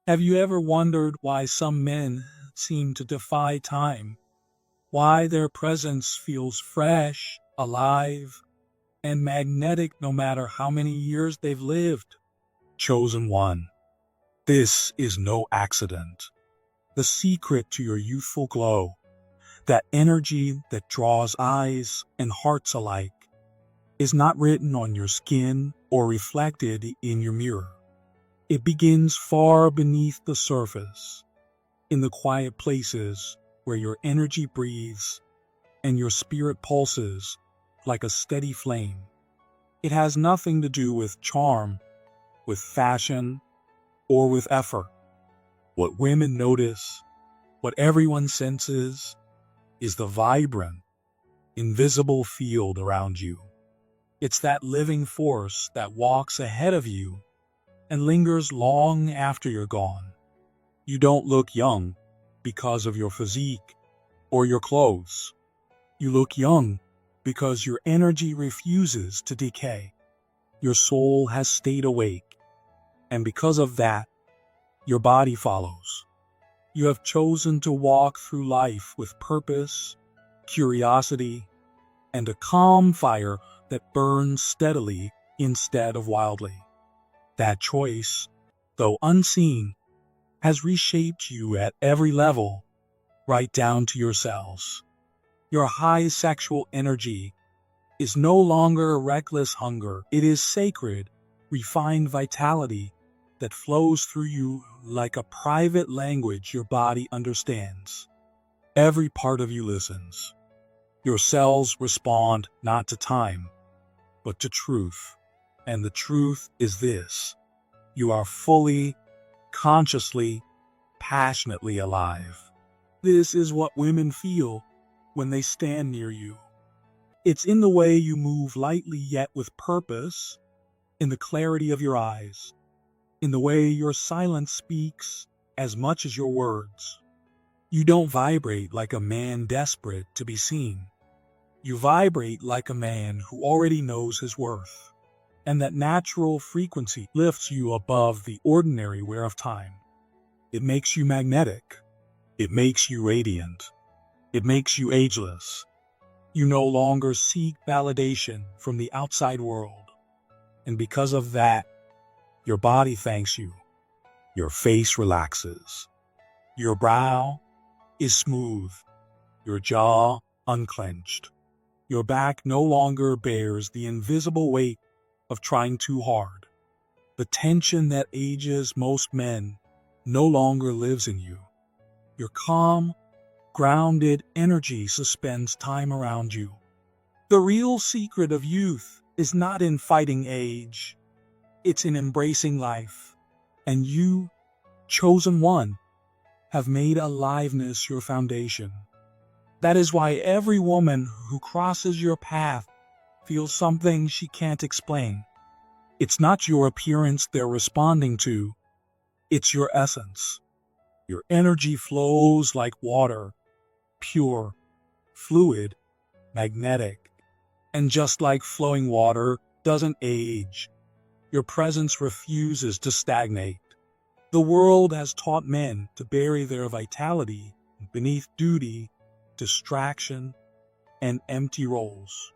Have you ever wondered why some men seem to defy time? Why their presence feels fresh, alive, and magnetic no matter how many years they've lived? Chosen one. This is no accident. The secret to your youthful glow, that energy that draws eyes and hearts alike, is not written on your skin or reflected in your mirror. It begins far beneath the surface, in the quiet places where your energy breathes and your spirit pulses like a steady flame. It has nothing to do with charm, with fashion, or with effort. What women notice, what everyone senses, is the vibrant, invisible field around you. It's that living force that walks ahead of you and lingers long after you're gone. You don't look young because of your physique or your clothes. You look young because your energy refuses to decay. Your soul has stayed awake, and because of that, your body follows. You have chosen to walk through life with purpose, curiosity, and a calm fire that burns steadily instead of wildly. That choice, though unseen, has reshaped you at every level, right down to your cells. Your high sexual energy is no longer a reckless hunger. It is sacred, refined vitality that flows through you like a private language your body understands. Every part of you listens. Your cells respond not to time, but to truth. And the truth is this: you are fully, consciously, passionately alive. This is what women feel when they stand near you. It's in the way you move lightly yet with purpose, in the clarity of your eyes, in the way your silence speaks as much as your words. You don't vibrate like a man desperate to be seen. You vibrate like a man who already knows his worth, and that natural frequency lifts you above the ordinary wear of time. It makes you magnetic. It makes you radiant. It makes you ageless. You no longer seek validation from the outside world, and because of that, your body thanks you. Your face relaxes. Your brow is smooth. Your jaw unclenched. Your back no longer bears the invisible weight of trying too hard. The tension that ages most men no longer lives in you. Your calm, grounded energy suspends time around you. The real secret of youth is not in fighting age. It's in embracing life. And you, chosen one, have made aliveness your foundation. That is why every woman who crosses your path feels something she can't explain. It's not your appearance they're responding to, it's your essence. Your energy flows like water, pure, fluid, magnetic. And just like flowing water doesn't age, your presence refuses to stagnate. The world has taught men to bury their vitality beneath duty, distraction, and empty roles.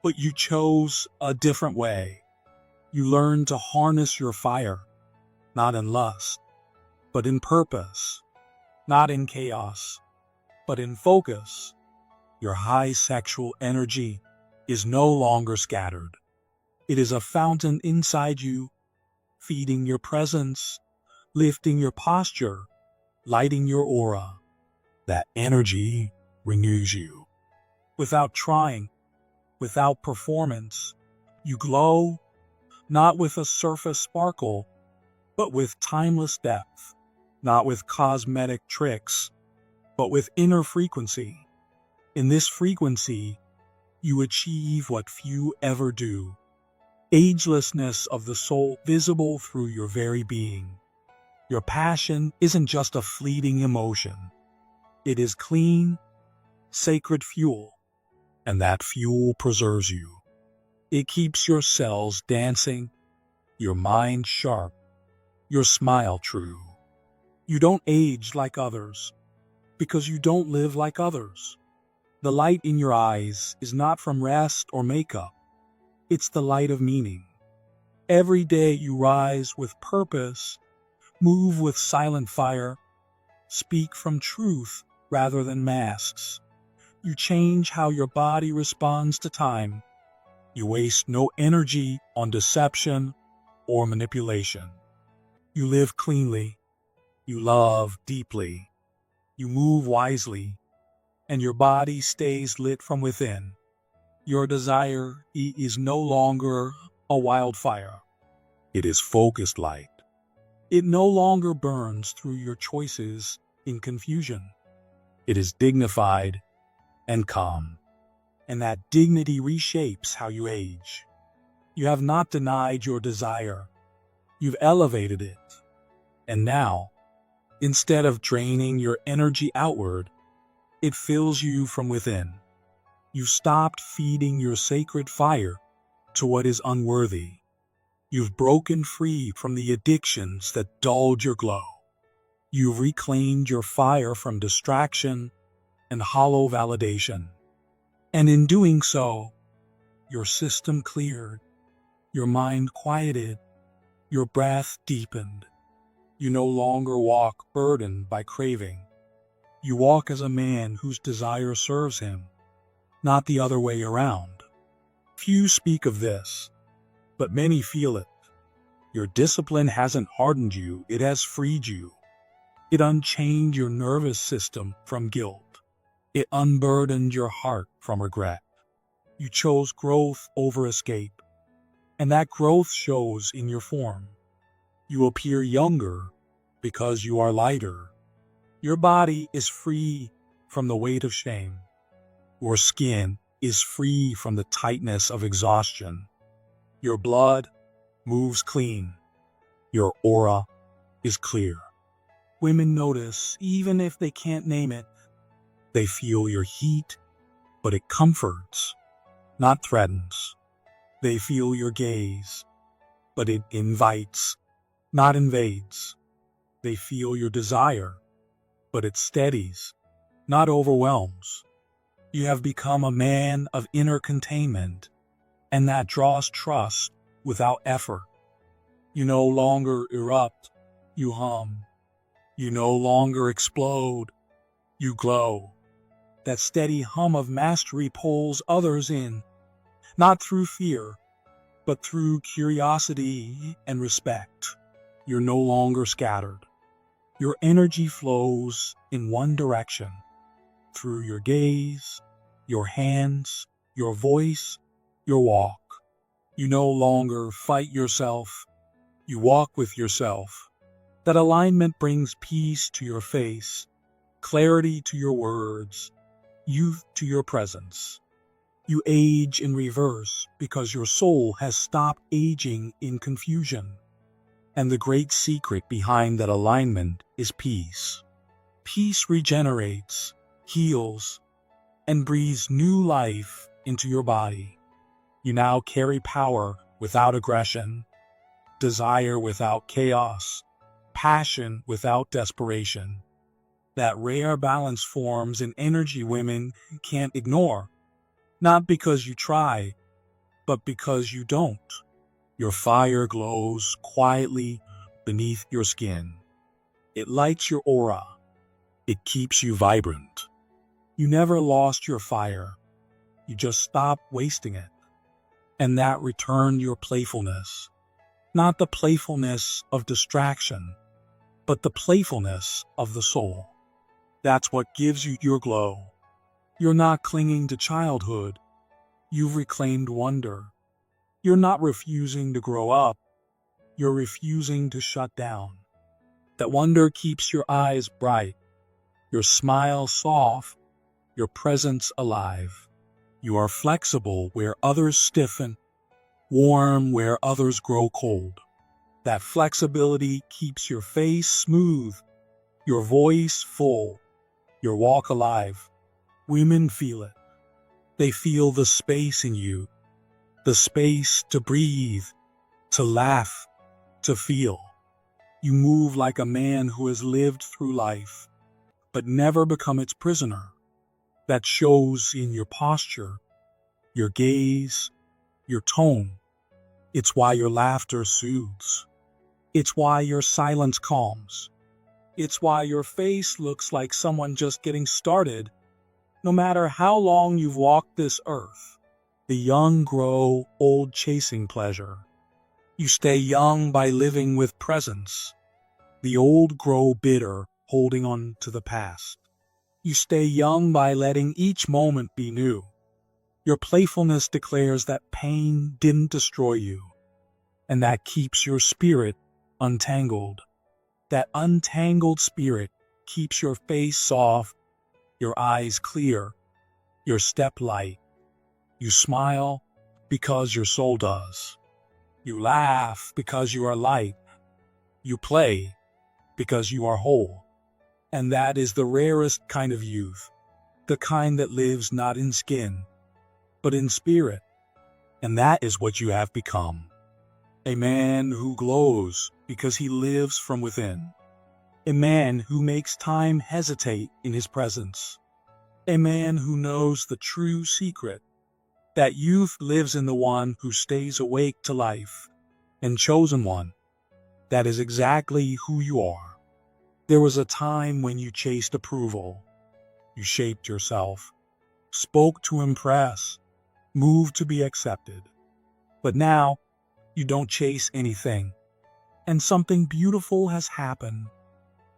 But you chose a different way. You learned to harness your fire, not in lust, but in purpose, not in chaos, but in focus. Your high sexual energy is no longer scattered. It is a fountain inside you, feeding your presence, lifting your posture, lighting your aura. That energy renews you. Without trying, without performance, you glow, not with a surface sparkle, but with timeless depth, not with cosmetic tricks, but with inner frequency. In this frequency, you achieve what few ever do: agelessness of the soul visible through your very being. Your passion isn't just a fleeting emotion. It is clean, sacred fuel, and that fuel preserves you. It keeps your cells dancing, your mind sharp, your smile true. You don't age like others because you don't live like others. The light in your eyes is not from rest or makeup. It's the light of meaning. Every day you rise with purpose, move with silent fire, speak from truth rather than masks. You change how your body responds to time. You waste no energy on deception or manipulation. You live cleanly. You love deeply. You move wisely. And your body stays lit from within. Your desire is no longer a wildfire. It is focused light. It no longer burns through your choices in confusion. It is dignified and calm. And that dignity reshapes how you age. You have not denied your desire. You've elevated it. And now, instead of draining your energy outward, it fills you from within. You stopped feeding your sacred fire to what is unworthy. You've broken free from the addictions that dulled your glow. You've reclaimed your fire from distraction and hollow validation. And in doing so, your system cleared, your mind quieted, your breath deepened. You no longer walk burdened by craving. You walk as a man whose desire serves him, not the other way around. Few speak of this, but many feel it. Your discipline hasn't hardened you, it has freed you. It unchained your nervous system from guilt. It unburdened your heart from regret. You chose growth over escape, and that growth shows in your form. You appear younger because you are lighter. Your body is free from the weight of shame. Your skin is free from the tightness of exhaustion. Your blood moves clean. Your aura is clear. Women notice, even if they can't name it. They feel your heat, but it comforts, not threatens. They feel your gaze, but it invites, not invades. They feel your desire, but it steadies, not overwhelms. You have become a man of inner containment, and that draws trust without effort. You no longer erupt, you hum. You no longer explode, you glow. That steady hum of mastery pulls others in, not through fear, but through curiosity and respect. You're no longer scattered. Your energy flows in one direction, through your gaze, your hands, your voice, your walk. You no longer fight yourself, you walk with yourself. That alignment brings peace to your face, clarity to your words, youth to your presence. You age in reverse because your soul has stopped aging in confusion. And the great secret behind that alignment is peace. Peace regenerates, heals, and breathes new life into your body. You now carry power without aggression, desire without chaos, passion without desperation. That rare balance forms an energy women can't ignore, not because you try, but because you don't. Your fire glows quietly beneath your skin. It lights your aura. It keeps you vibrant. You never lost your fire. You just stopped wasting it. And that returned your playfulness. Not the playfulness of distraction, but the playfulness of the soul. That's what gives you your glow. You're not clinging to childhood. You've reclaimed wonder. You're not refusing to grow up. You're refusing to shut down. That wonder keeps your eyes bright, your smile soft, your presence alive. You are flexible where others stiffen, warm where others grow cold. That flexibility keeps your face smooth, your voice full, your walk alive. Women feel it. They feel the space in you, the space to breathe, to laugh, to feel. You move like a man who has lived through life, but never become its prisoner. That shows in your posture, your gaze, your tone. It's why your laughter soothes. It's why your silence calms. It's why your face looks like someone just getting started, no matter how long you've walked this earth. The young grow old chasing pleasure. You stay young by living with presence. The old grow bitter, holding on to the past. You stay young by letting each moment be new. Your playfulness declares that pain didn't destroy you, and that keeps your spirit untangled. That untangled spirit keeps your face soft, your eyes clear, your step light. You smile because your soul does. You laugh because you are light. You play because you are whole. And that is the rarest kind of youth, the kind that lives not in skin, but in spirit. And that is what you have become. A man who glows because he lives from within. A man who makes time hesitate in his presence. A man who knows the true secret, that youth lives in the one who stays awake to life. And chosen one, that is exactly who you are. There was a time when you chased approval. You shaped yourself, spoke to impress, moved to be accepted. But now, you don't chase anything, and something beautiful has happened.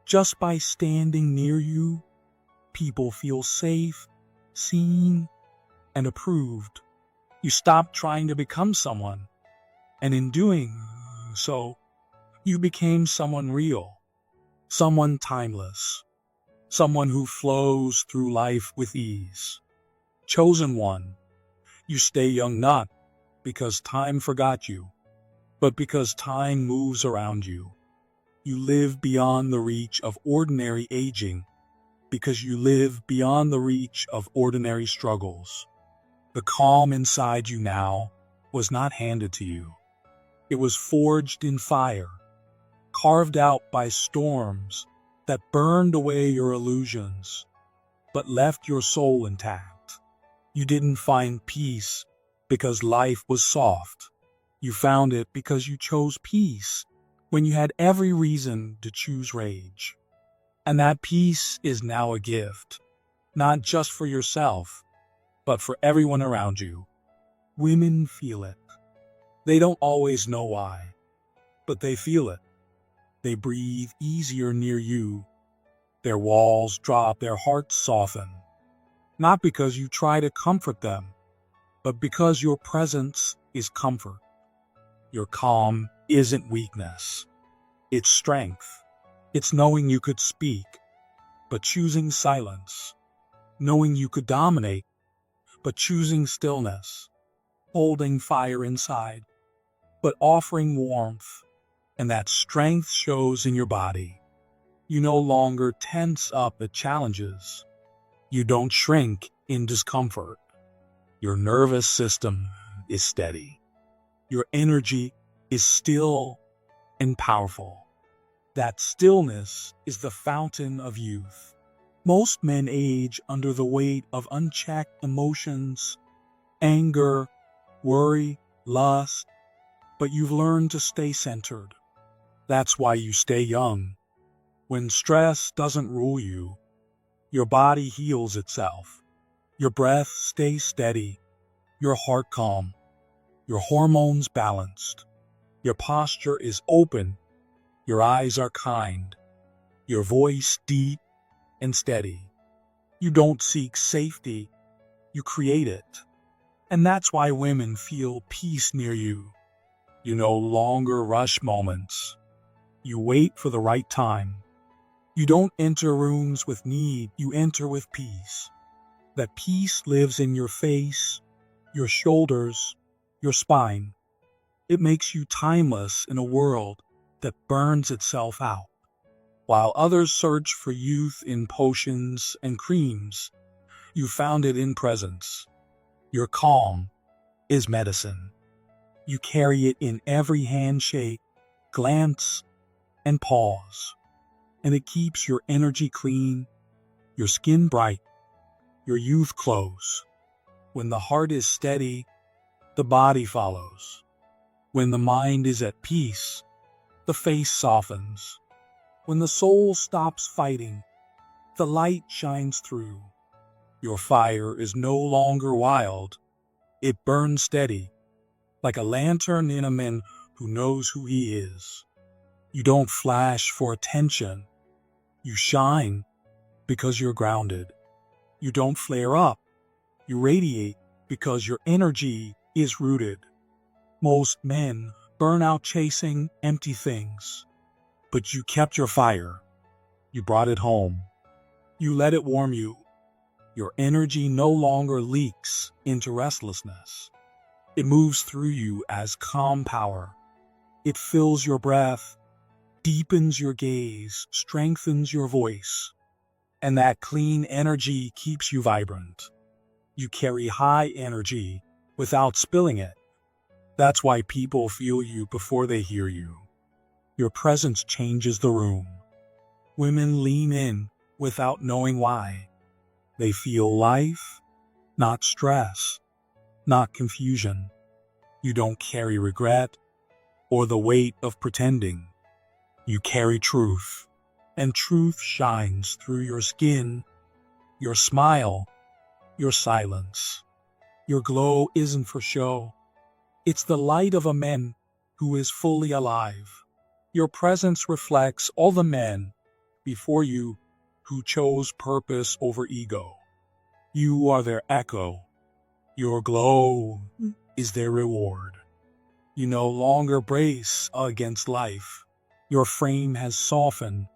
Just by standing near you, people feel safe, seen, and approved. You stop trying to become someone, and in doing so, you became someone real, someone timeless, someone who flows through life with ease. Chosen one, you stay young not because time forgot you, but because time moves around you. You live beyond the reach of ordinary aging because you live beyond the reach of ordinary struggles. The calm inside you now was not handed to you. It was forged in fire, carved out by storms that burned away your illusions, but left your soul intact. You didn't find peace because life was soft. You found it because you chose peace when you had every reason to choose rage. And that peace is now a gift, not just for yourself, but for everyone around you. Women feel it. They don't always know why, but they feel it. They breathe easier near you. Their walls drop, their hearts soften. Not because you try to comfort them, but because your presence is comfort. Your calm isn't weakness. It's strength. It's knowing you could speak, but choosing silence. Knowing you could dominate, but choosing stillness. Holding fire inside, but offering warmth. And that strength shows in your body. You no longer tense up at challenges. You don't shrink in discomfort. Your nervous system is steady. Your energy is still and powerful. That stillness is the fountain of youth. Most men age under the weight of unchecked emotions, anger, worry, lust, but you've learned to stay centered. That's why you stay young. When stress doesn't rule you, your body heals itself. Your breath stays steady, your heart calm, your hormones balanced. Your posture is open, your eyes are kind, your voice deep and steady. You don't seek safety, you create it. And that's why women feel peace near you. You no longer rush moments. You wait for the right time. You don't enter rooms with need, you enter with peace. That peace lives in your face, your shoulders, your spine. It makes you timeless in a world that burns itself out. While others search for youth in potions and creams, you found it in presence. Your calm is medicine. You carry it in every handshake, glance, and pause. And it keeps your energy clean, your skin bright, your youth close. When the heart is steady, the body follows. When the mind is at peace, the face softens. When the soul stops fighting, the light shines through. Your fire is no longer wild. It burns steady, like a lantern in a man who knows who he is. You don't flash for attention. You shine because you're grounded. You don't flare up. You radiate because your energy is rooted. Most men burn out chasing empty things. But you kept your fire. You brought it home. You let it warm you. Your energy no longer leaks into restlessness. It moves through you as calm power. It fills your breath, deepens your gaze, strengthens your voice. And that clean energy keeps you vibrant. You carry high energy without spilling it. That's why people feel you before they hear you. Your presence changes the room. Women lean in without knowing why. They feel life, not stress, not confusion. You don't carry regret or the weight of pretending. You carry truth, and truth shines through your skin, your smile, your silence. Your glow isn't for show. It's the light of a man who is fully alive. Your presence reflects all the men before you who chose purpose over ego. You are their echo. Your glow is their reward. You no longer brace against life. Your frame has softened,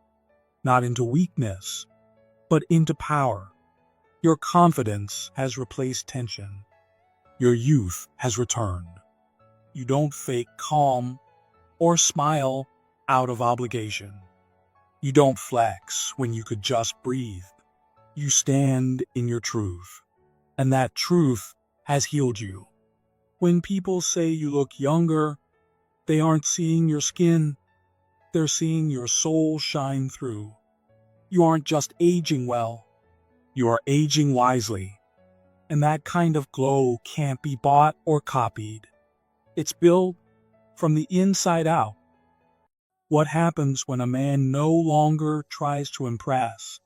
not into weakness, but into power. Your confidence has replaced tension. Your youth has returned. You don't fake calm or smile out of obligation. You don't flex when you could just breathe. You stand in your truth, and that truth has healed you. When people say you look younger, they aren't seeing your skin, they're seeing your soul shine through. You aren't just aging well, you are aging wisely. And that kind of glow can't be bought or copied. It's built from the inside out. What happens when a man no longer tries to impress,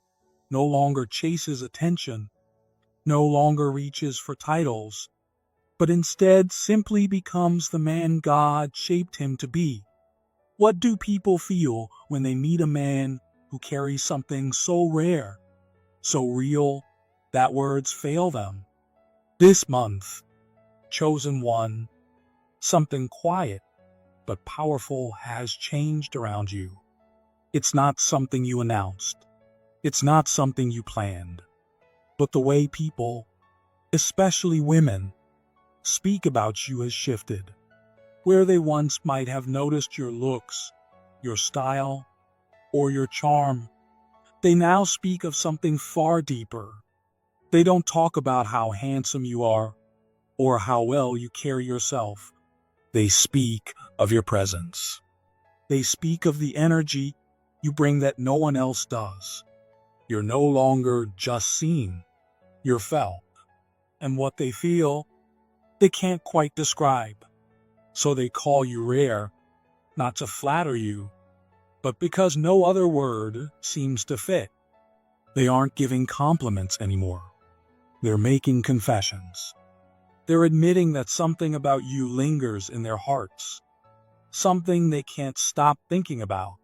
no longer chases attention, no longer reaches for titles, but instead simply becomes the man God shaped him to be? What do people feel when they meet a man who carries something so rare, so real, that words fail them? This month, chosen one, something quiet but powerful has changed around you. It's not something you announced. It's not something you planned. But the way people, especially women, speak about you has shifted. Where they once might have noticed your looks, your style, or your charm, they now speak of something far deeper. They don't talk about how handsome you are or how well you carry yourself. They speak of your presence. They speak of the energy you bring that no one else does. You're no longer just seen, you're felt. And what they feel, they can't quite describe. So they call you rare, not to flatter you, but because no other word seems to fit. They aren't giving compliments anymore. They're making confessions. They're admitting that something about you lingers in their hearts, something they can't stop thinking about.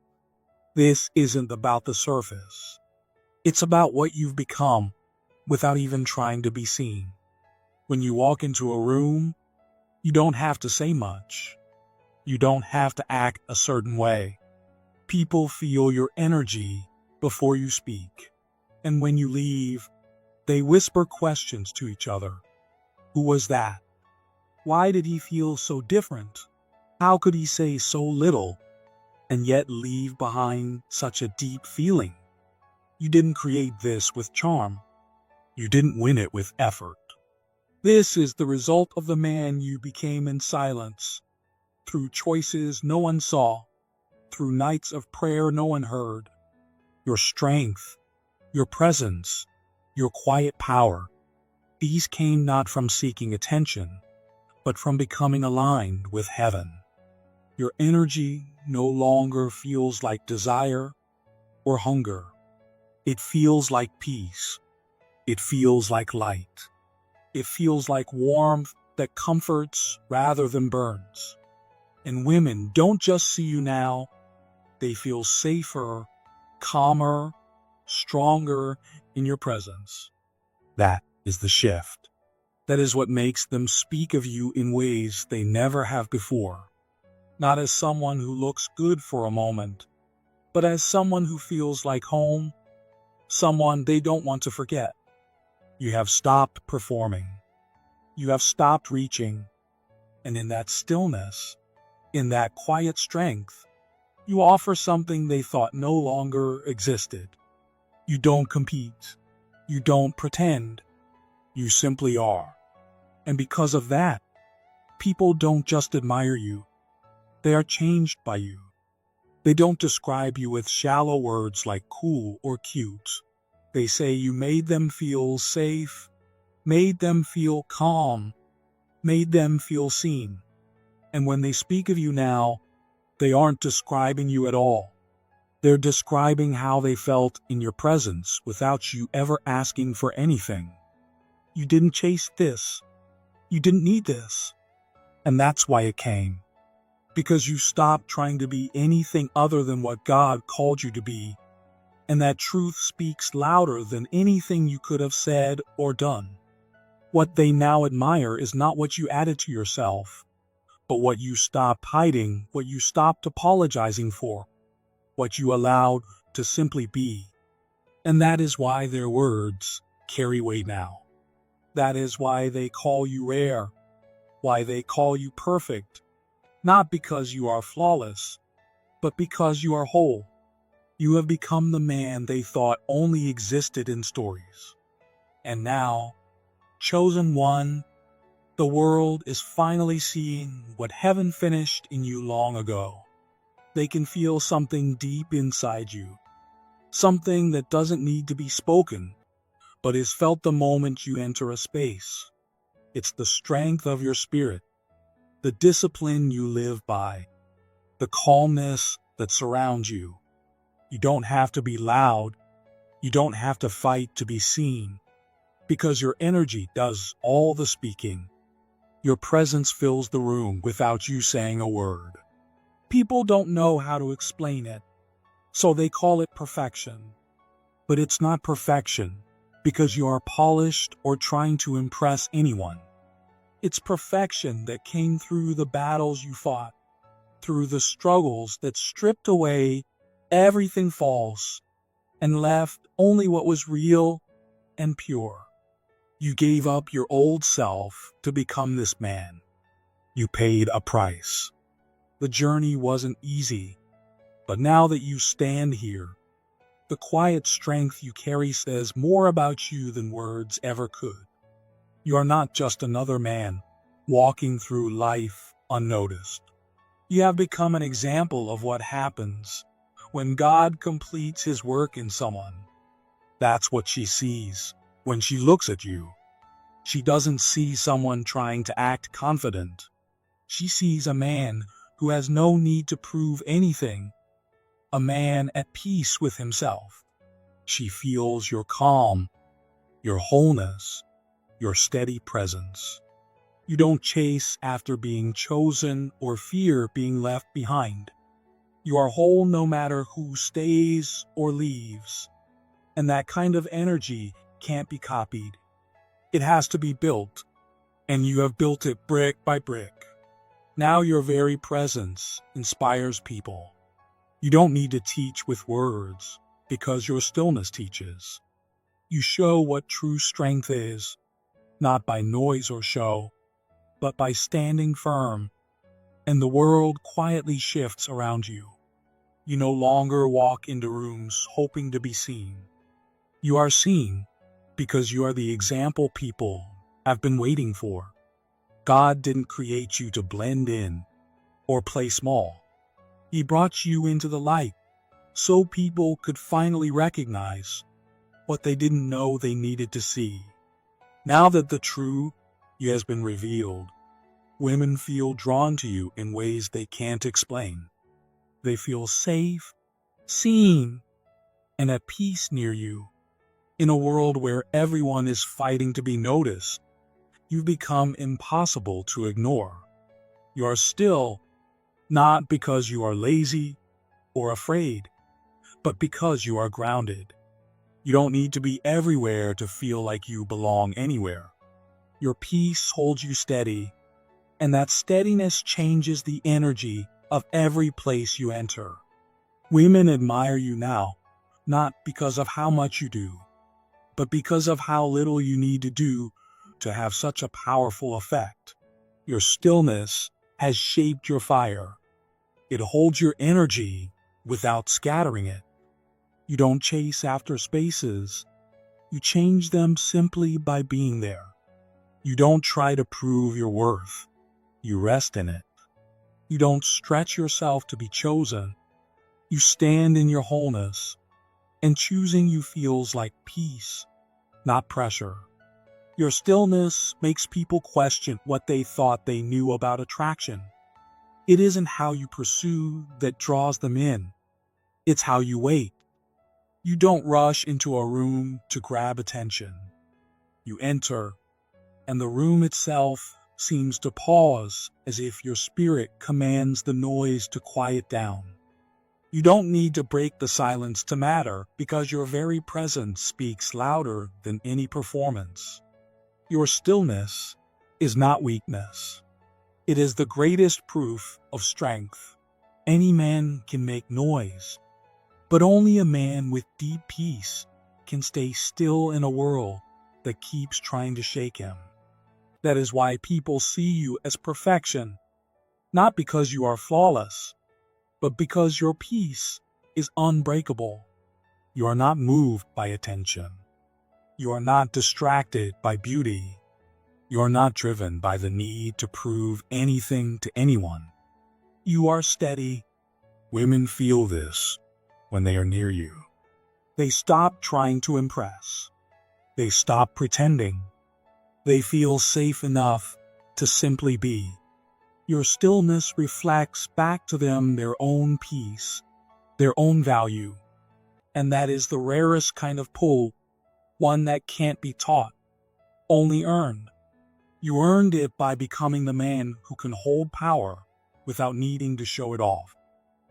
This isn't about the surface. It's about what you've become without even trying to be seen. When you walk into a room, you don't have to say much. You don't have to act a certain way. People feel your energy before you speak. And when you leave, they whisper questions to each other. Who was that? Why did he feel so different? How could he say so little and yet leave behind such a deep feeling? You didn't create this with charm. You didn't win it with effort. This is the result of the man you became in silence, through choices no one saw, through nights of prayer no one heard. Your strength, your presence, your quiet power, these came not from seeking attention, but from becoming aligned with heaven. Your energy no longer feels like desire or hunger. It feels like peace. It feels like light. It feels like warmth that comforts rather than burns. And women don't just see you now, they feel safer, calmer, stronger in your presence. That is the shift. That is what makes them speak of you in ways they never have before. Not as someone who looks good for a moment, but as someone who feels like home, someone they don't want to forget. You have stopped performing. You have stopped reaching. And in that stillness, in that quiet strength, you offer something they thought no longer existed. You don't compete. You don't pretend. You simply are. And because of that, people don't just admire you. They are changed by you. They don't describe you with shallow words like cool or cute. They say you made them feel safe, made them feel calm, made them feel seen. And when they speak of you now, they aren't describing you at all. They're describing how they felt in your presence without you ever asking for anything. You didn't chase this. You didn't need this. And that's why it came. Because you stopped trying to be anything other than what God called you to be. And that truth speaks louder than anything you could have said or done. What they now admire is not what you added to yourself, but what you stopped hiding, what you stopped apologizing for, what you allowed to simply be. And that is why their words carry weight now. That is why they call you rare, why they call you perfect, not because you are flawless, but because you are whole. You have become the man they thought only existed in stories. And now, chosen one, the world is finally seeing what heaven finished in you long ago. They can feel something deep inside you, something that doesn't need to be spoken, but is felt the moment you enter a space. It's the strength of your spirit, the discipline you live by, the calmness that surrounds you. You don't have to be loud. You don't have to fight to be seen, because your energy does all the speaking. Your presence fills the room without you saying a word. People don't know how to explain it, so they call it perfection. But it's not perfection because you are polished or trying to impress anyone. It's perfection that came through the battles you fought, through the struggles that stripped away everything false and left only what was real and pure. You gave up your old self to become this man. You paid a price. The journey wasn't easy, but now that you stand here, the quiet strength you carry says more about you than words ever could. You are not just another man walking through life unnoticed. You have become an example of what happens when God completes his work in someone. That's what she sees when she looks at you. She doesn't see someone trying to act confident. She sees a man who has no need to prove anything, a man at peace with himself. She feels your calm, your wholeness, your steady presence. You don't chase after being chosen or fear being left behind. You are whole no matter who stays or leaves. And that kind of energy can't be copied. It has to be built, and you have built it brick by brick. Now your very presence inspires people. You don't need to teach with words, because your stillness teaches. You show what true strength is, not by noise or show, but by standing firm, and the world quietly shifts around you. You no longer walk into rooms hoping to be seen. You are seen because you are the example people have been waiting for. God didn't create you to blend in or play small. He brought you into the light so people could finally recognize what they didn't know they needed to see. Now that the truth has been revealed, women feel drawn to you in ways they can't explain. They feel safe, seen, and at peace near you. In a world where everyone is fighting to be noticed, you've become impossible to ignore. You are still, not because you are lazy or afraid, but because you are grounded. You don't need to be everywhere to feel like you belong anywhere. Your peace holds you steady, and that steadiness changes the energy of every place you enter. Women admire you now, not because of how much you do, but because of how little you need to do to have such a powerful effect. Your stillness has shaped your fire. It holds your energy without scattering it. You don't chase after spaces. You change them simply by being there. You don't try to prove your worth. You rest in it. You don't stretch yourself to be chosen. You stand in your wholeness, and choosing you feels like peace, not pressure. Your stillness makes people question what they thought they knew about attraction. It isn't how you pursue that draws them in. It's how you wait. You don't rush into a room to grab attention. You enter, and the room itself seems to pause as if your spirit commands the noise to quiet down. You don't need to break the silence to matter because your very presence speaks louder than any performance. Your stillness is not weakness. It is the greatest proof of strength. Any man can make noise, but only a man with deep peace can stay still in a world that keeps trying to shake him. That is why people see you as perfection, not because you are flawless, but because your peace is unbreakable. You are not moved by attention. You are not distracted by beauty. You are not driven by the need to prove anything to anyone. You are steady. Women feel this when they are near you. They stop trying to impress. They stop pretending. They feel safe enough to simply be. Your stillness reflects back to them their own peace, their own value, and that is the rarest kind of pull, one that can't be taught, only earned. You earned it by becoming the man who can hold power without needing to show it off.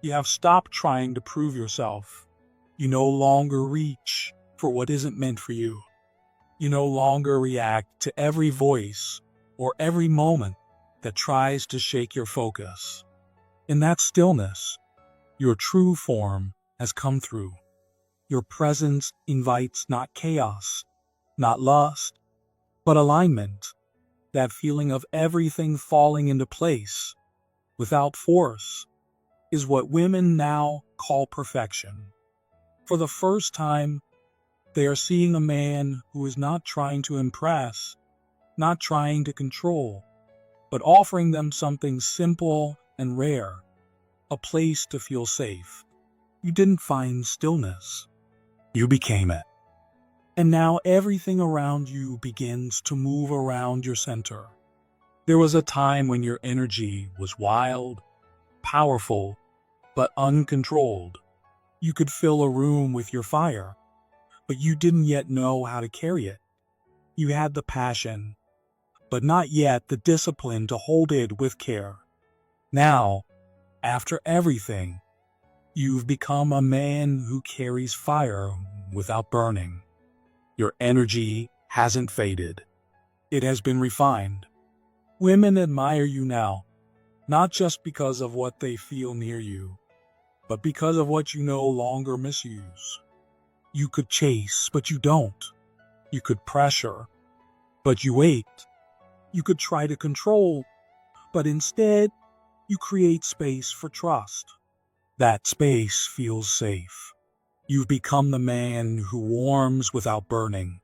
You have stopped trying to prove yourself. You no longer reach for what isn't meant for you. You no longer react to every voice or every moment that tries to shake your focus. In that stillness, your true form has come through. Your presence invites not chaos, not lust, but alignment. That feeling of everything falling into place without force is what women now call perfection. For the first time, they are seeing a man who is not trying to impress, not trying to control, but offering them something simple and rare, a place to feel safe. You didn't find stillness. You became it. And now everything around you begins to move around your center. There was a time when your energy was wild, powerful, but uncontrolled. You could fill a room with your fire, but you didn't yet know how to carry it. You had the passion, but not yet the discipline to hold it with care. Now, after everything, you've become a man who carries fire without burning. Your energy hasn't faded. It has been refined. Women admire you now, not just because of what they feel near you, but because of what you no longer misuse. You could chase, but you don't. You could pressure, but you wait. You could try to control, but instead, you create space for trust. That space feels safe. You've become the man who warms without burning,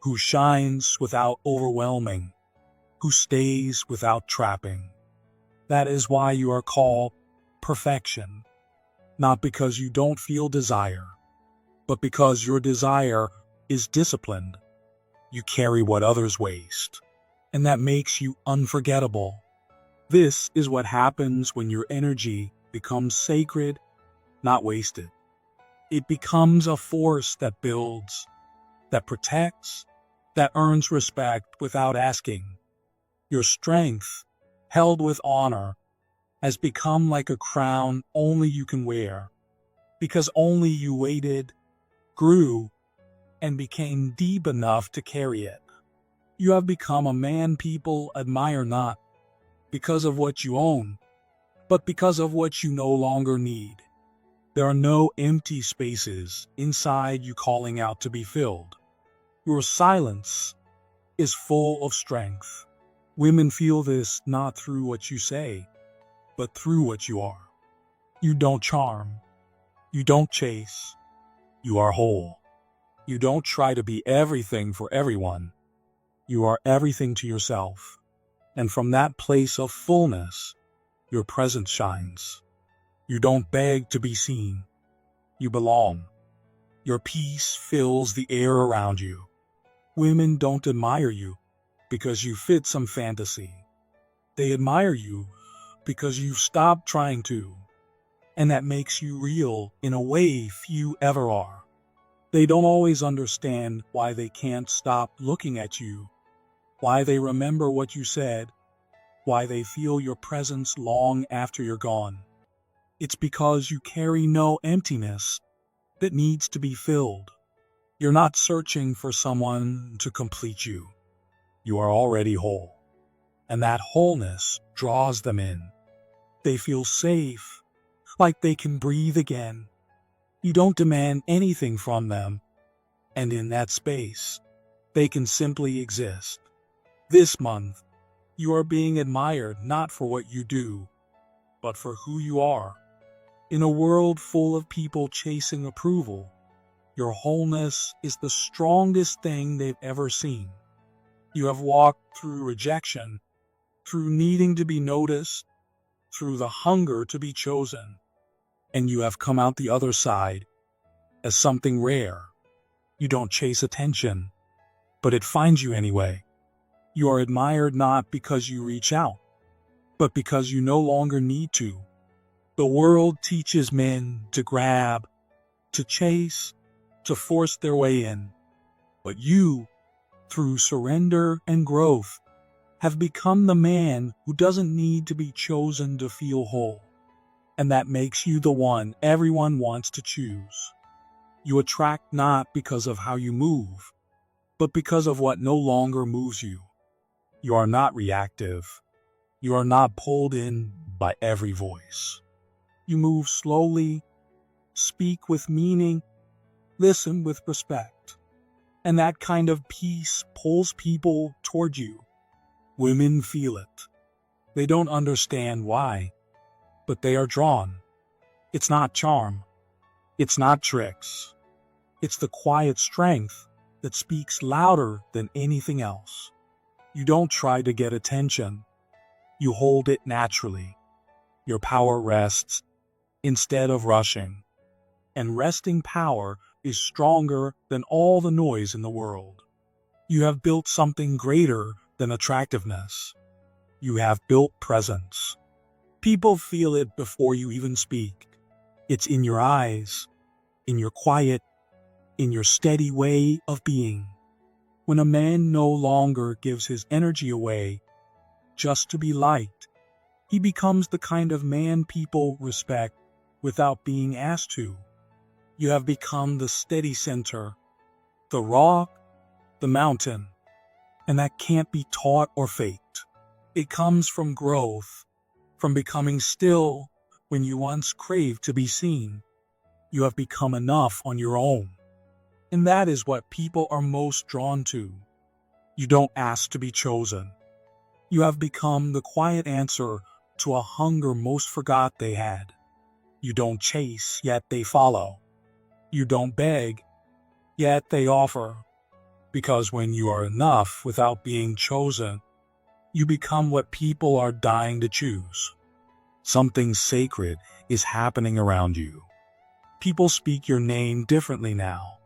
who shines without overwhelming, who stays without trapping. That is why you are called perfection, not because you don't feel desire, but because your desire is disciplined. You carry what others waste, and that makes you unforgettable. This is what happens when your energy becomes sacred, not wasted. It becomes a force that builds, that protects, that earns respect without asking. Your strength, held with honor, has become like a crown only you can wear, because only you waited, grew, and became deep enough to carry it. You have become a man people admire not because of what you own, but because of what you no longer need. There are no empty spaces inside you calling out to be filled. Your silence is full of strength. Women feel this not through what you say, but through what you are. You don't charm. You don't chase. You are whole. You don't try to be everything for everyone. You are everything to yourself. And from that place of fullness, your presence shines. You don't beg to be seen. You belong. Your peace fills the air around you. Women don't admire you because you fit some fantasy. They admire you because you've stopped trying to. And that makes you real in a way few ever are. They don't always understand why they can't stop looking at you, why they remember what you said, why they feel your presence long after you're gone. It's because you carry no emptiness that needs to be filled. You're not searching for someone to complete you. You are already whole, and that wholeness draws them in. They feel safe, like they can breathe again. You don't demand anything from them, and in that space, they can simply exist. This month, you are being admired not for what you do, but for who you are. In a world full of people chasing approval, your wholeness is the strongest thing they've ever seen. You have walked through rejection, through needing to be noticed, through the hunger to be chosen, and you have come out the other side as something rare. You don't chase attention, but it finds you anyway. You are admired not because you reach out, but because you no longer need to. The world teaches men to grab, to chase, to force their way in. But you, through surrender and growth, have become the man who doesn't need to be chosen to feel whole. And that makes you the one everyone wants to choose. You attract not because of how you move, but because of what no longer moves you. You are not reactive. You are not pulled in by every voice. You move slowly, speak with meaning, listen with respect. And that kind of peace pulls people toward you. Women feel it. They don't understand why, but they are drawn. It's not charm. It's not tricks. It's the quiet strength that speaks louder than anything else. You don't try to get attention. You hold it naturally. Your power rests instead of rushing. And resting power is stronger than all the noise in the world. You have built something greater than attractiveness. You have built presence. People feel it before you even speak. It's in your eyes, in your quiet, in your steady way of being. When a man no longer gives his energy away just to be liked, he becomes the kind of man people respect without being asked to. You have become the steady center, the rock, the mountain, and that can't be taught or faked. It comes from growth, from becoming still when you once craved to be seen. You have become enough on your own. And that is what people are most drawn to. You don't ask to be chosen. You have become the quiet answer to a hunger most forgot they had. You don't chase, yet they follow. You don't beg, yet they offer. Because when you are enough without being chosen, you become what people are dying to choose. Something sacred is happening around you. People speak your name differently now.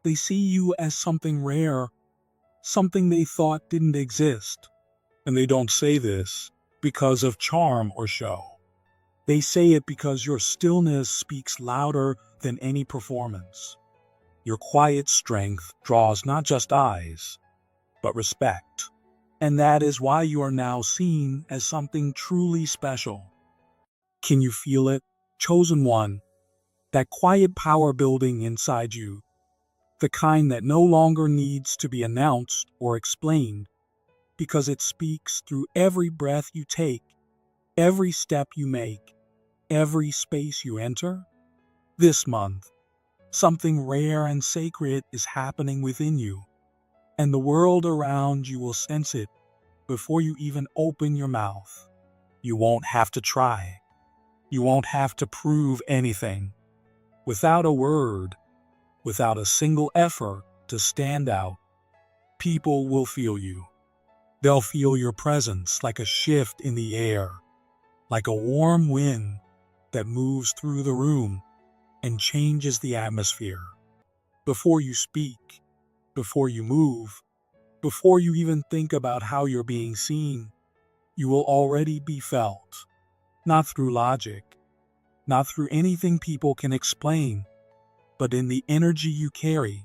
They see you as something rare, something they thought didn't exist. And they don't say this because of charm or show. They say it because your stillness speaks louder than any performance. Your quiet strength draws not just eyes, but respect. And that is why you are now seen as something truly special. Can you feel it? Chosen one, that quiet power building inside you, the kind that no longer needs to be announced or explained, because it speaks through every breath you take, every step you make, every space you enter. This month, something rare and sacred is happening within you, and the world around you will sense it before you even open your mouth. You won't have to try. You won't have to prove anything. Without a word, without a single effort to stand out, people will feel you. They'll feel your presence like a shift in the air, like a warm wind that moves through the room and changes the atmosphere. Before you speak, before you move, before you even think about how you're being seen, you will already be felt. Not through logic, not through anything people can explain, but in the energy you carry,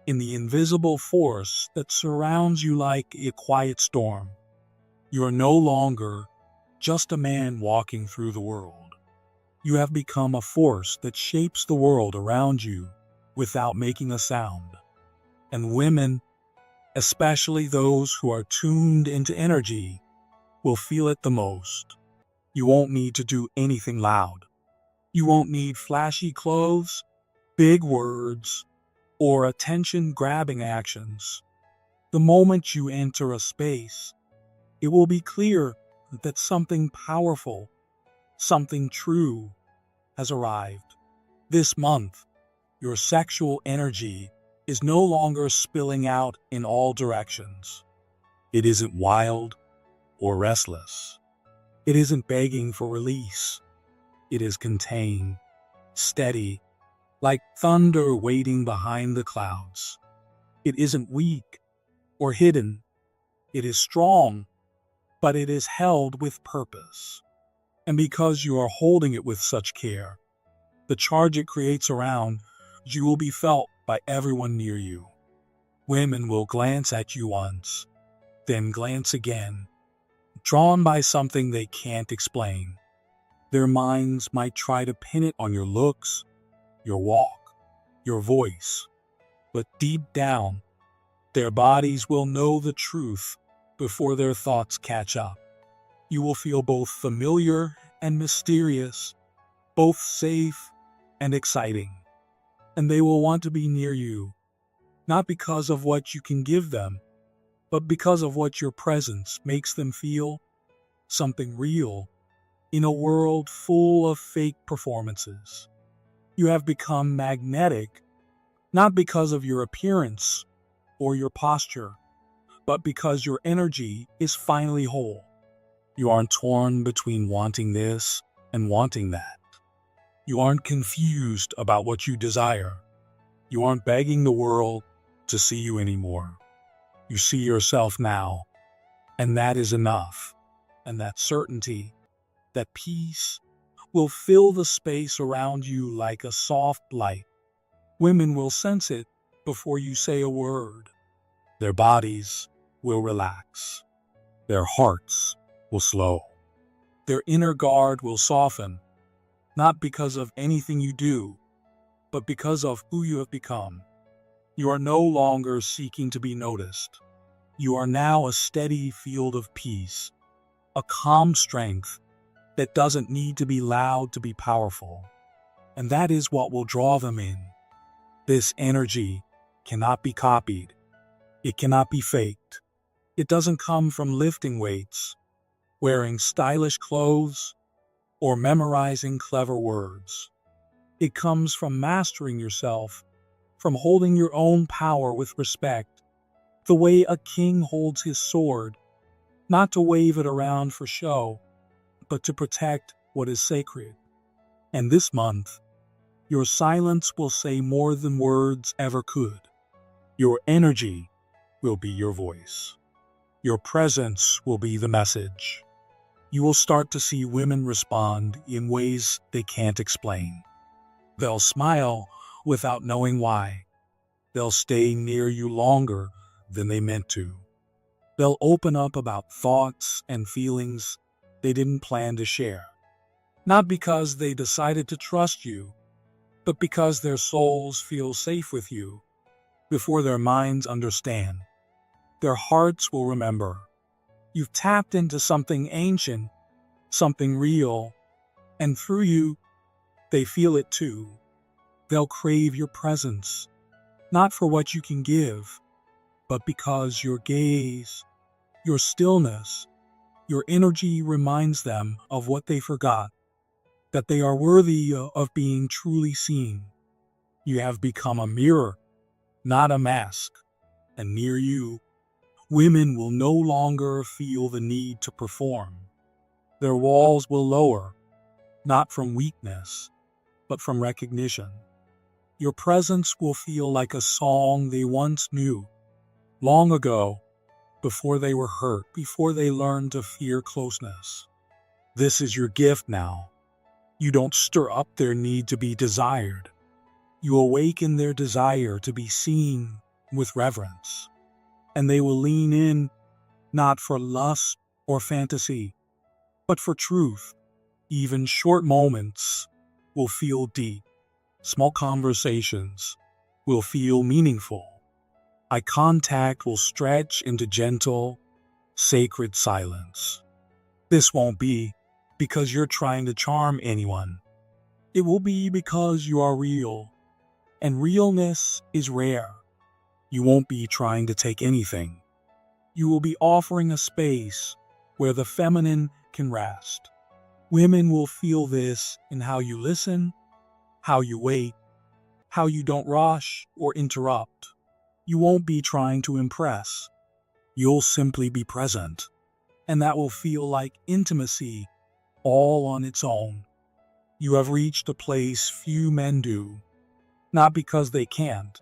in the invisible force that surrounds you like a quiet storm. You are no longer just a man walking through the world. You have become a force that shapes the world around you without making a sound. And women, especially those who are tuned into energy, will feel it the most. You won't need to do anything loud. You won't need flashy clothes, big words, or attention-grabbing actions. The moment you enter a space, it will be clear that something powerful, something true, has arrived. This month, your sexual energy is no longer spilling out in all directions. It isn't wild or restless. It isn't begging for release. It is contained, steady, like thunder waiting behind the clouds. It isn't weak or hidden. It is strong, but it is held with purpose. And because you are holding it with such care, the charge it creates around you will be felt by everyone near you. Women will glance at you once, then glance again, drawn by something they can't explain. Their minds might try to pin it on your looks, your walk, your voice, but deep down, their bodies will know the truth before their thoughts catch up. You will feel both familiar and mysterious, both safe and exciting. And they will want to be near you, not because of what you can give them, but because of what your presence makes them feel, something real, in a world full of fake performances. You have become magnetic, not because of your appearance or your posture, but because your energy is finally whole. You aren't torn between wanting this and wanting that. You aren't confused about what you desire. You aren't begging the world to see you anymore. You see yourself now, and that is enough. And that certainty, that peace, will fill the space around you like a soft light. Women will sense it before you say a word. Their bodies will relax. Their hearts will slow. Their inner guard will soften, not because of anything you do, but because of who you have become. You are no longer seeking to be noticed. You are now a steady field of peace, a calm strength that doesn't need to be loud to be powerful. And that is what will draw them in. This energy cannot be copied. It cannot be faked. It doesn't come from lifting weights, wearing stylish clothes, or memorizing clever words. It comes from mastering yourself, from holding your own power with respect, the way a king holds his sword, not to wave it around for show, but to protect what is sacred. And this month, your silence will say more than words ever could. Your energy will be your voice. Your presence will be the message. You will start to see women respond in ways they can't explain. They'll smile without knowing why. They'll stay near you longer than they meant to. They'll open up about thoughts and feelings they didn't plan to share. Not because they decided to trust you, but because their souls feel safe with you before their minds understand. Their hearts will remember. You've tapped into something ancient, something real, and through you, they feel it too. They'll crave your presence, not for what you can give, but because your gaze, your stillness, your energy reminds them of what they forgot, that they are worthy of being truly seen. You have become a mirror, not a mask, and near you, women will no longer feel the need to perform. Their walls will lower, not from weakness, but from recognition. Your presence will feel like a song they once knew, long ago, before they were hurt, before they learned to fear closeness. This is your gift now. You don't stir up their need to be desired. You awaken their desire to be seen with reverence. And they will lean in, not for lust or fantasy, but for truth. Even short moments will feel deep. Small conversations will feel meaningful. Eye contact will stretch into gentle, sacred silence. This won't be because you're trying to charm anyone. It will be because you are real, and realness is rare. You won't be trying to take anything. You will be offering a space where the feminine can rest. Women will feel this in how you listen, how you wait, how you don't rush or interrupt. You won't be trying to impress. You'll simply be present, and that will feel like intimacy all on its own. You have reached a place few men do, not because they can't,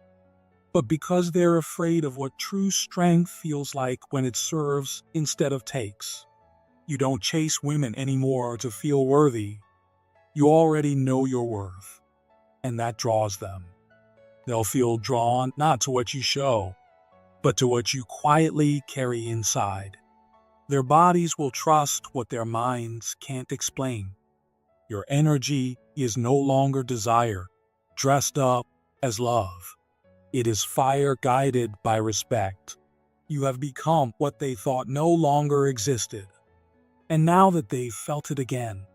but because they're afraid of what true strength feels like when it serves instead of takes. You don't chase women anymore to feel worthy. You already know your worth, and that draws them. They'll feel drawn not to what you show, but to what you quietly carry inside. Their bodies will trust what their minds can't explain. Your energy is no longer desire, dressed up as love. It is fire guided by respect. You have become what they thought no longer existed. And now that they've felt it again,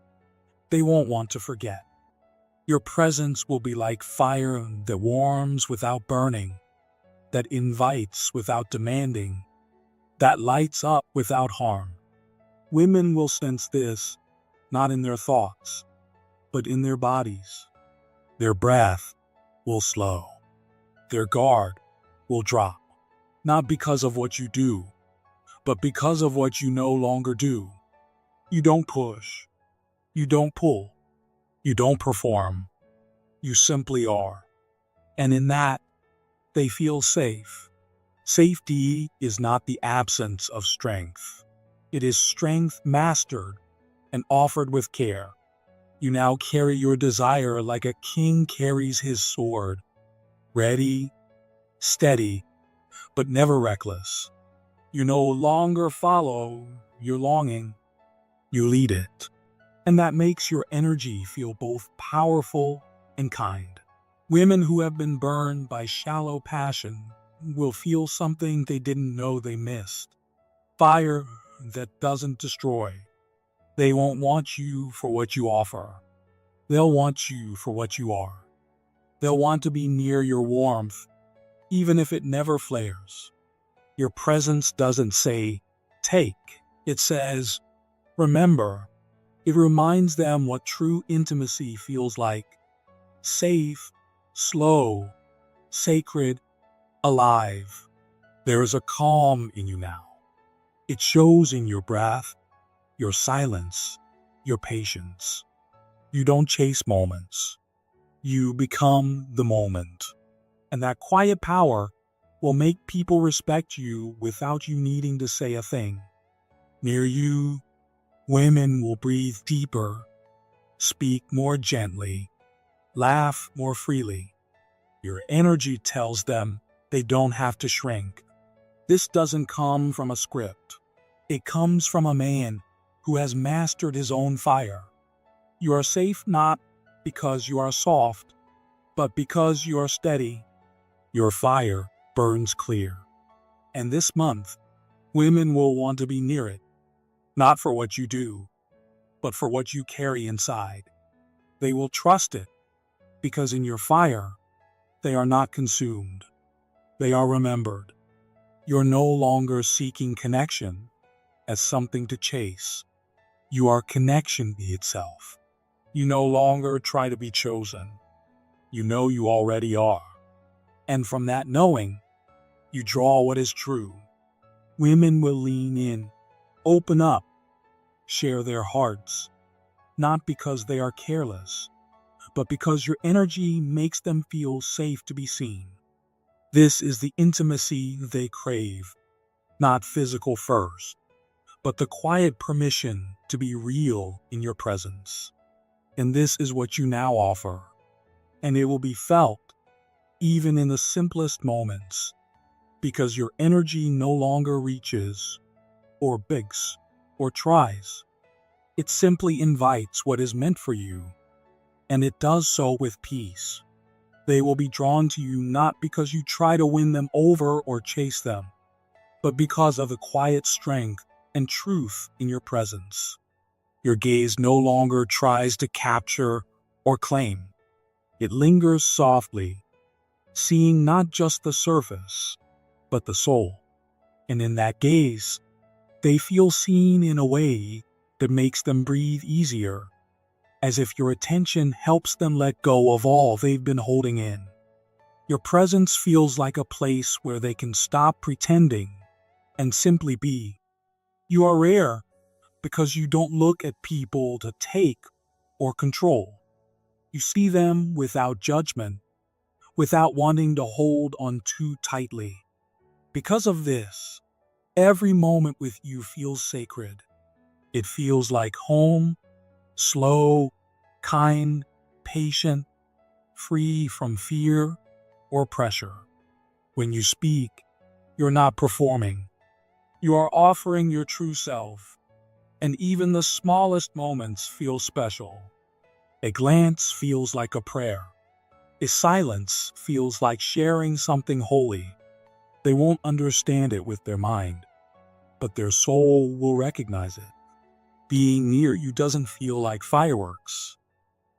they won't want to forget. Your presence will be like fire that warms without burning, that invites without demanding, that lights up without harm. Women will sense this, not in their thoughts, but in their bodies. Their breath will slow. Their guard will drop, not because of what you do, but because of what you no longer do. You don't push. You don't pull. You don't perform. You simply are. And in that, they feel safe. Safety is not the absence of strength. It is strength mastered and offered with care. You now carry your desire like a king carries his sword, ready, steady, but never reckless. You no longer follow your longing. You lead it. And that makes your energy feel both powerful and kind. Women who have been burned by shallow passion will feel something they didn't know they missed. Fire that doesn't destroy. They won't want you for what you offer. They'll want you for what you are. They'll want to be near your warmth, even if it never flares. Your presence doesn't say, take. It says, remember. It reminds them what true intimacy feels like. Safe, slow, sacred, alive. There is a calm in you now. It shows in your breath, your silence, your patience. You don't chase moments. You become the moment. And that quiet power will make people respect you without you needing to say a thing. Near you, women will breathe deeper, speak more gently, laugh more freely. Your energy tells them they don't have to shrink. This doesn't come from a script. It comes from a man who has mastered his own fire. You are safe not because you are soft, but because you are steady. Your fire burns clear. And this month, women will want to be near it, not for what you do, but for what you carry inside. They will trust it because in your fire, they are not consumed. They are remembered. You're no longer seeking connection as something to chase. You are connection itself. You no longer try to be chosen. You know you already are. And from that knowing, you draw what is true. Women will lean in, open up, share their hearts, not because they are careless, but because your energy makes them feel safe to be seen. This is the intimacy they crave, not physical first, but the quiet permission to be real in your presence. And this is what you now offer, and it will be felt even in the simplest moments, because your energy no longer reaches, or begs, or tries. It simply invites what is meant for you, and it does so with peace. They will be drawn to you not because you try to win them over or chase them, but because of the quiet strength and truth in your presence. Your gaze no longer tries to capture or claim. It lingers softly, seeing not just the surface, but the soul. And in that gaze, they feel seen in a way that makes them breathe easier, as if your attention helps them let go of all they've been holding in. Your presence feels like a place where they can stop pretending and simply be. You are rare because you don't look at people to take or control. You see them without judgment, without wanting to hold on too tightly. Because of this, every moment with you feels sacred. It feels like home, slow, kind, patient, free from fear or pressure. When you speak, you're not performing. You are offering your true self, and even the smallest moments feel special. A glance feels like a prayer. A silence feels like sharing something holy. They won't understand it with their mind, but their soul will recognize it. Being near you doesn't feel like fireworks.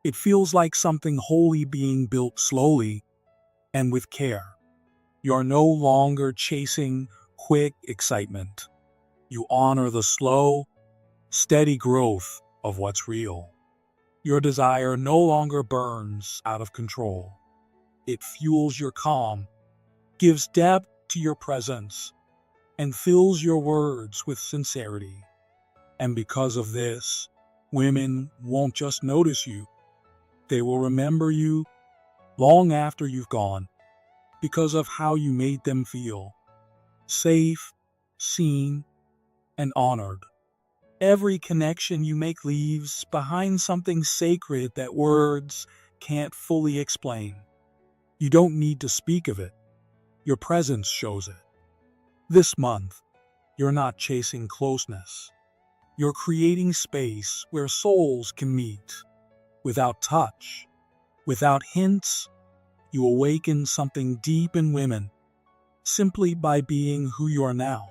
It feels like something holy being built slowly and with care. You are no longer chasing quick excitement. You honor the slow, steady growth of what's real. Your desire no longer burns out of control. It fuels your calm, gives depth to your presence, and fills your words with sincerity. And because of this, women won't just notice you, they will remember you long after you've gone, because of how you made them feel safe, seen, and honored. Every connection you make leaves behind something sacred that words can't fully explain. You don't need to speak of it. Your presence shows it. This month, you're not chasing closeness. You're creating space where souls can meet. Without touch, without hints, you awaken something deep in women, simply by being who you are now.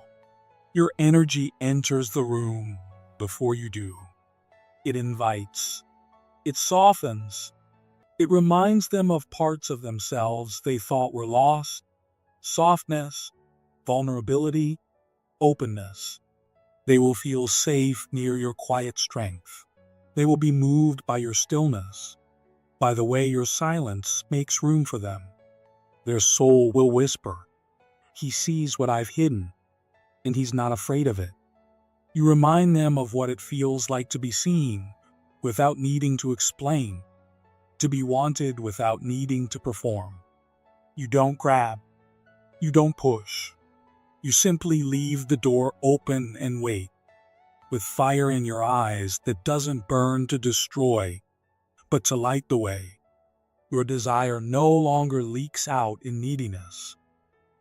Your energy enters the room before you do. It invites. It softens. It reminds them of parts of themselves they thought were lost. Softness, vulnerability, openness. They will feel safe near your quiet strength. They will be moved by your stillness, by the way your silence makes room for them. Their soul will whisper, "He sees what I've hidden, and he's not afraid of it." You remind them of what it feels like to be seen, without needing to explain, to be wanted without needing to perform. You don't grab, you don't push. You simply leave the door open and wait, with fire in your eyes that doesn't burn to destroy, but to light the way. Your desire no longer leaks out in neediness.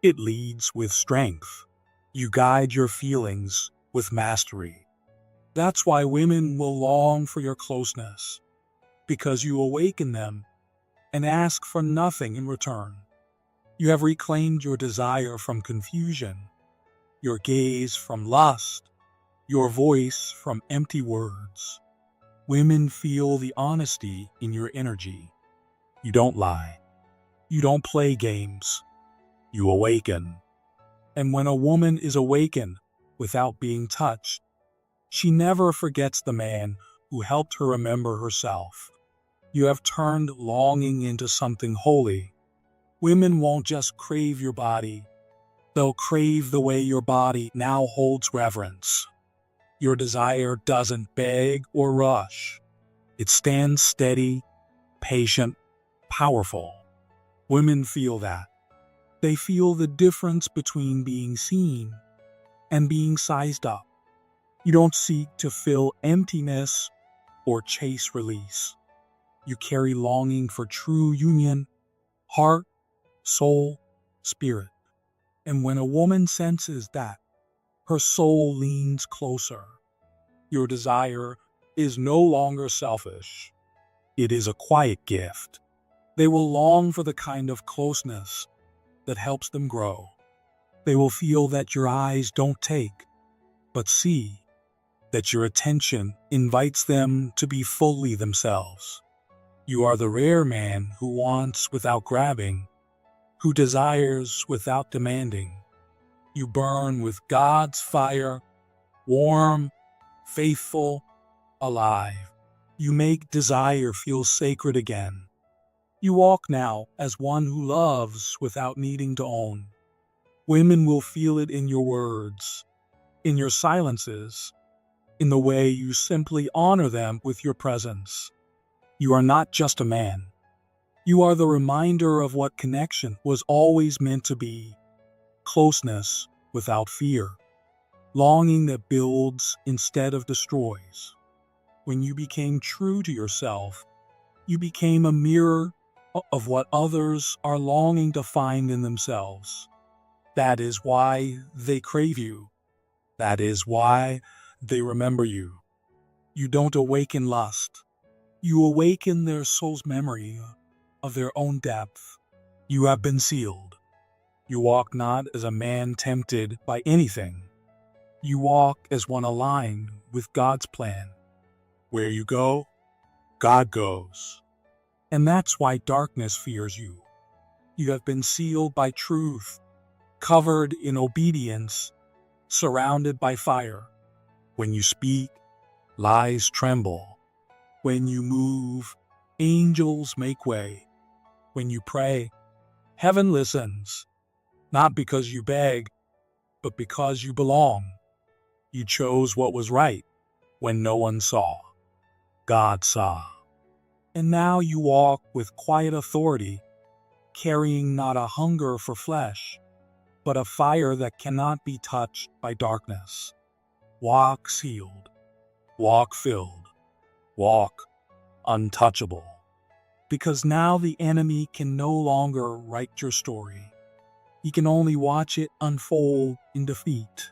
It leads with strength. You guide your feelings with mastery. That's why women will long for your closeness, because you awaken them and ask for nothing in return. You have reclaimed your desire from confusion, your gaze from lust, your voice from empty words. Women feel the honesty in your energy. You don't lie. You don't play games. You awaken. And when a woman is awakened without being touched, she never forgets the man who helped her remember herself. You have turned longing into something holy. Women won't just crave your body. They'll crave the way your body now holds reverence. Your desire doesn't beg or rush. It stands steady, patient, powerful. Women feel that. They feel the difference between being seen and being sized up. You don't seek to fill emptiness or chase release. You carry longing for true union, heart, soul, spirit. And when a woman senses that, her soul leans closer. Your desire is no longer selfish. It is a quiet gift. They will long for the kind of closeness that helps them grow. They will feel that your eyes don't take, but see, that your attention invites them to be fully themselves. You are the rare man who wants without grabbing, who desires without demanding. You burn with God's fire, warm, faithful, alive. You make desire feel sacred again. You walk now as one who loves without needing to own. Women will feel it in your words, in your silences, in the way you simply honor them with your presence. You are not just a man. You are the reminder of what connection was always meant to be. Closeness without fear. Longing that builds instead of destroys. When you became true to yourself, you became a mirror of what others are longing to find in themselves. That is why they crave you. That is why they remember you. You don't awaken lust. You awaken their soul's memory of their own depth. You have been sealed. You walk not as a man tempted by anything. You walk as one aligned with God's plan. Where you go, God goes. And that's why darkness fears you. You have been sealed by truth, covered in obedience, surrounded by fire. When you speak, lies tremble. When you move, angels make way. When you pray, heaven listens. Not because you beg, but because you belong. You chose what was right when no one saw. God saw. And now you walk with quiet authority, carrying not a hunger for flesh, but a fire that cannot be touched by darkness. Walk sealed, walk filled, walk untouchable. Because now the enemy can no longer write your story. He can only watch it unfold in defeat.